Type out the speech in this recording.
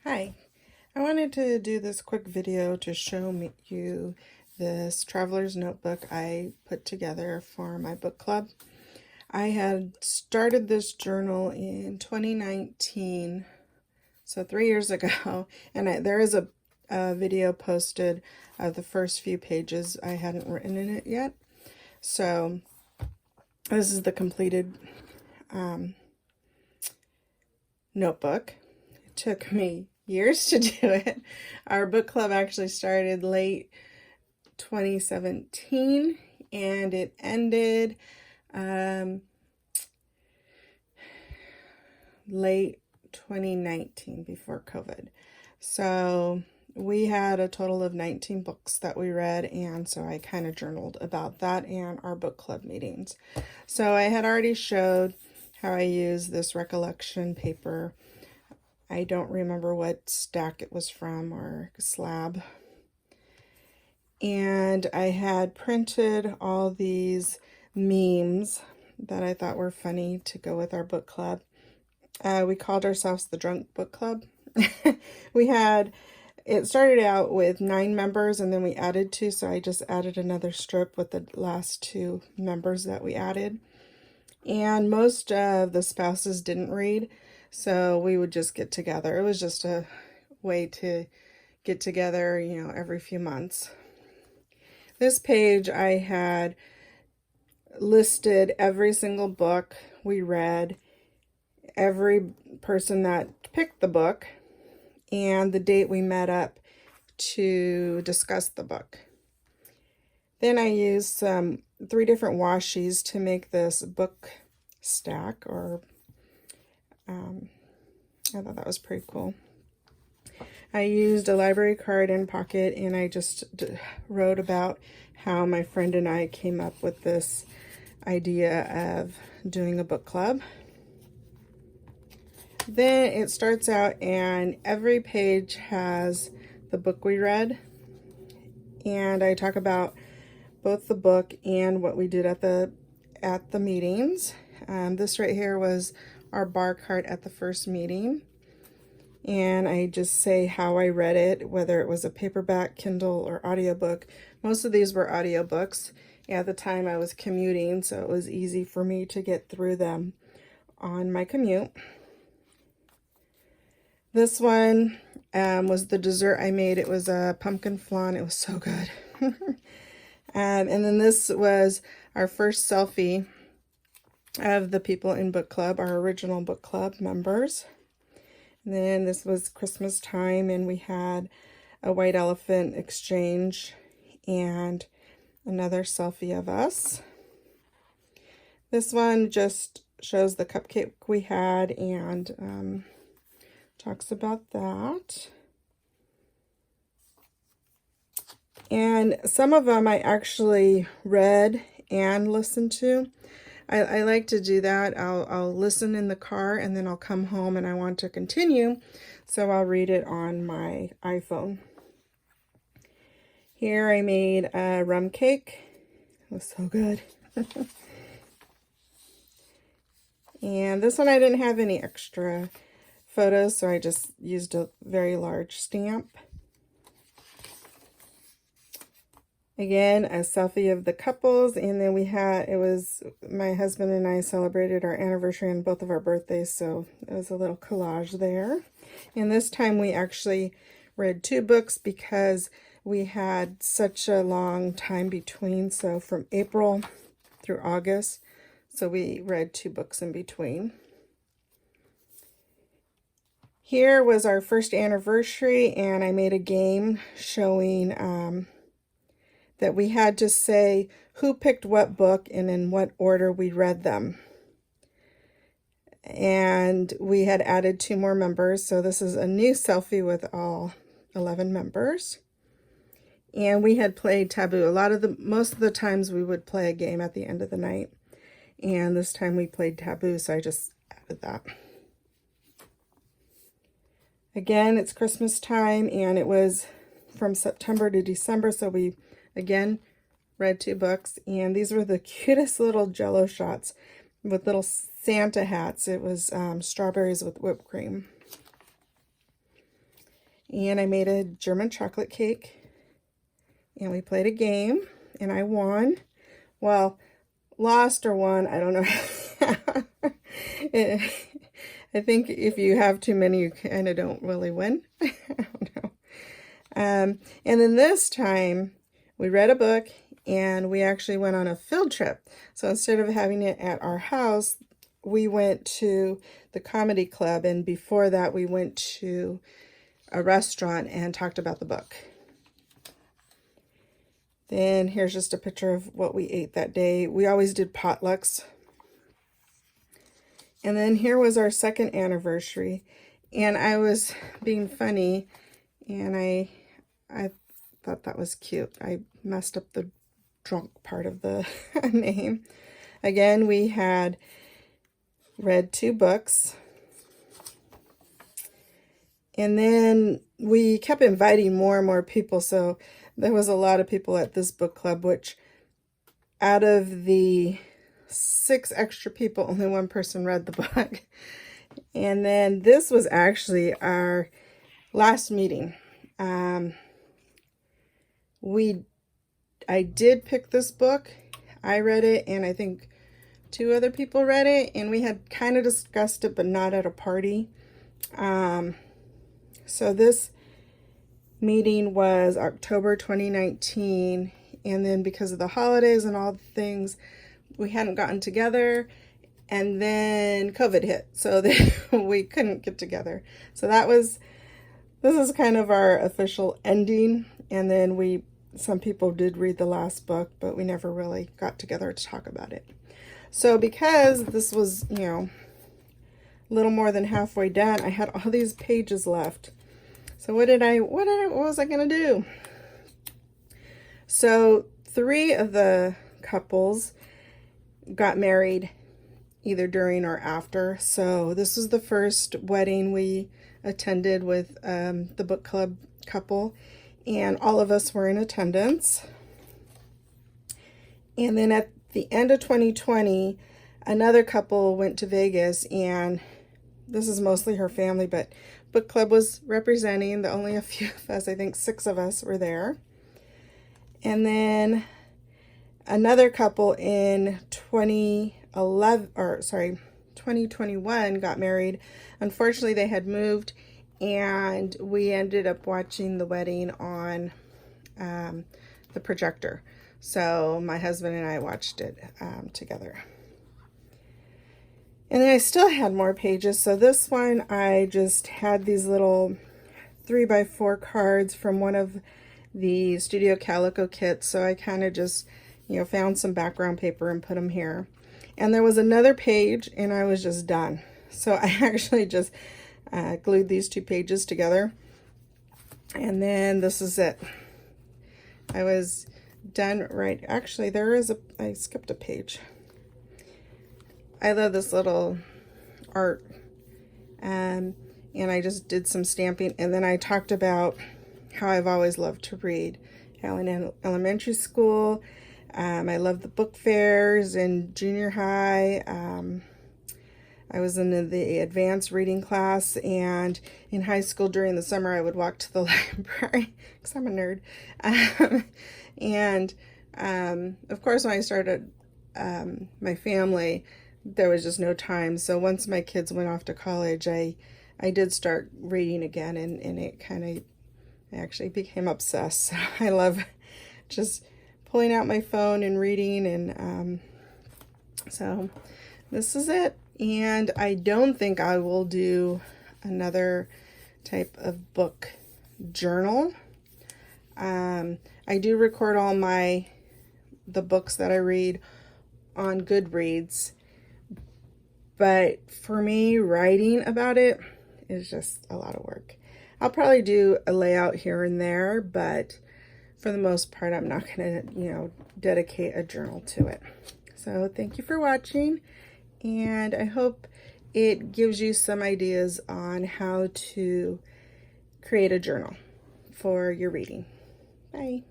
Hi, I wanted to do this quick video to show you this traveler's notebook I put together for my book club. I had started this journal in 2019, so 3 years ago, and there is a video posted of the first few pages. I hadn't written in it yet, so this is the completed notebook. It took me years to do it. Our book club actually started late 2017 and it ended late 2019 before COVID. So we had a total of 19 books that we read, and so I kind of journaled about that and our book club meetings. So I had already showed how I use this recollection paper. I don't remember what stack it was from or slab. And I had printed all these memes that I thought were funny to go with our book club. We called ourselves the Drunk Book Club. It started out with 9 members and then we added 2, so I just added another strip with the last 2 members that we added. And most of the spouses didn't read, so we would just get together. It was just a way to get together, every few months. This page I had listed every single book we read, every person that picked the book, and the date we met up to discuss the book. Then I used 3 different washies to make this book stack, or I thought that was pretty cool. I used a library card and pocket, and I just wrote about how my friend and I came up with this idea of doing a book club. Then it starts out and every page has the book we read, and I talk about both the book and what we did at the meetings. This right here was our bar cart at the first meeting, and I just say how I read it, whether it was a paperback, Kindle, or audiobook. Most of these were audiobooks. At the time I was commuting, so it was easy for me to get through them on my commute. This one was the dessert I made. It was a pumpkin flan. It was so good. And then this was our first selfie of the people in book club, our original book club members. And then this was Christmas time, and we had a white elephant exchange and another selfie of us. This one just shows the cupcake we had and talks about that. And some of them I actually read and listened to. I like to do that. I'll listen in the car and then I'll come home and I want to continue, so I'll read it on my iPhone. Here I made a rum cake. It was so good. And this one I didn't have any extra photos, so I just used a very large stamp. Again, a selfie of the couples, and then it was my husband and I celebrated our anniversary on both of our birthdays, so it was a little collage there. And this time we actually read 2 books because we had such a long time between, so from April through August, so we read 2 books in between. Here was our first anniversary, and I made a game showing that we had to say who picked what book and in what order we read them. And we had added 2 more members, so this is a new selfie with all 11 members. And we had played Taboo. Most of the times we would play a game at the end of the night, and this time we played Taboo, so I just added that. Again, it's Christmas time, and it was from September to December, so we again read 2 books, and these were the cutest little Jello shots with little Santa hats. It was strawberries with whipped cream. and I made a German chocolate cake, and we played a game, and I won. Well, lost or won, I don't know. I think if you have too many, you kind of don't really win. I don't know. And then this time, we read a book, and we actually went on a field trip. So instead of having it at our house, we went to the comedy club, and before that, we went to a restaurant and talked about the book. Then here's just a picture of what we ate that day. We always did potlucks. And then here was our second anniversary, and I was being funny, and I thought that was cute. I messed up the drunk part of the name. Again, we had read 2 books, and then we kept inviting more and more people, so there was a lot of people at this book club, which out of the 6 extra people, only 1 person read the book. And then this was actually our last meeting. I did pick this book. I read it, and I think 2 other people read it, and we had kind of discussed it, but not at a party. So this meeting was October 2019, and then because of the holidays and all the things, we hadn't gotten together, and then COVID hit, so we couldn't get together. So this is kind of our official ending, and then some people did read the last book, but we never really got together to talk about it. So because this was, a little more than halfway done, I had all these pages left. So what was I gonna do? So 3 of the couples got married either during or after. So this was the first wedding we attended with the book club couple, and all of us were in attendance. And then at the end of 2020, another couple went to Vegas, and this is mostly her family, but book club was representing. Only a few of us, I think 6 of us were there. And then another couple in 2021 got married. Unfortunately, they had moved, and we ended up watching the wedding on the projector. So my husband and I watched it together. And then I still had more pages. So this one, I just had these little 3x4 cards from one of the Studio Calico kits. So I kind of just, found some background paper and put them here. And there was another page, and I was just done. So I actually just glued these 2 pages together. And then this is it. I was done right. Actually, I skipped a page. I love this little art, and I just did some stamping, and then I talked about how I've always loved to read. How in elementary school, I loved the book fairs in junior high. I was in the advanced reading class, and in high school during the summer, I would walk to the library because I'm a nerd. Of course, when I started my family, there was just no time. So once my kids went off to college, I did start reading again, and it kind of actually became obsessed. So I love just pulling out my phone and reading, and so this is it. And I don't think I will do another type of book journal. I do record all the books that I read on Goodreads, but for me, writing about it is just a lot of work. I'll probably do a layout here and there, but for the most part, I'm not going to, dedicate a journal to it. So thank you for watching, and I hope it gives you some ideas on how to create a journal for your reading. Bye.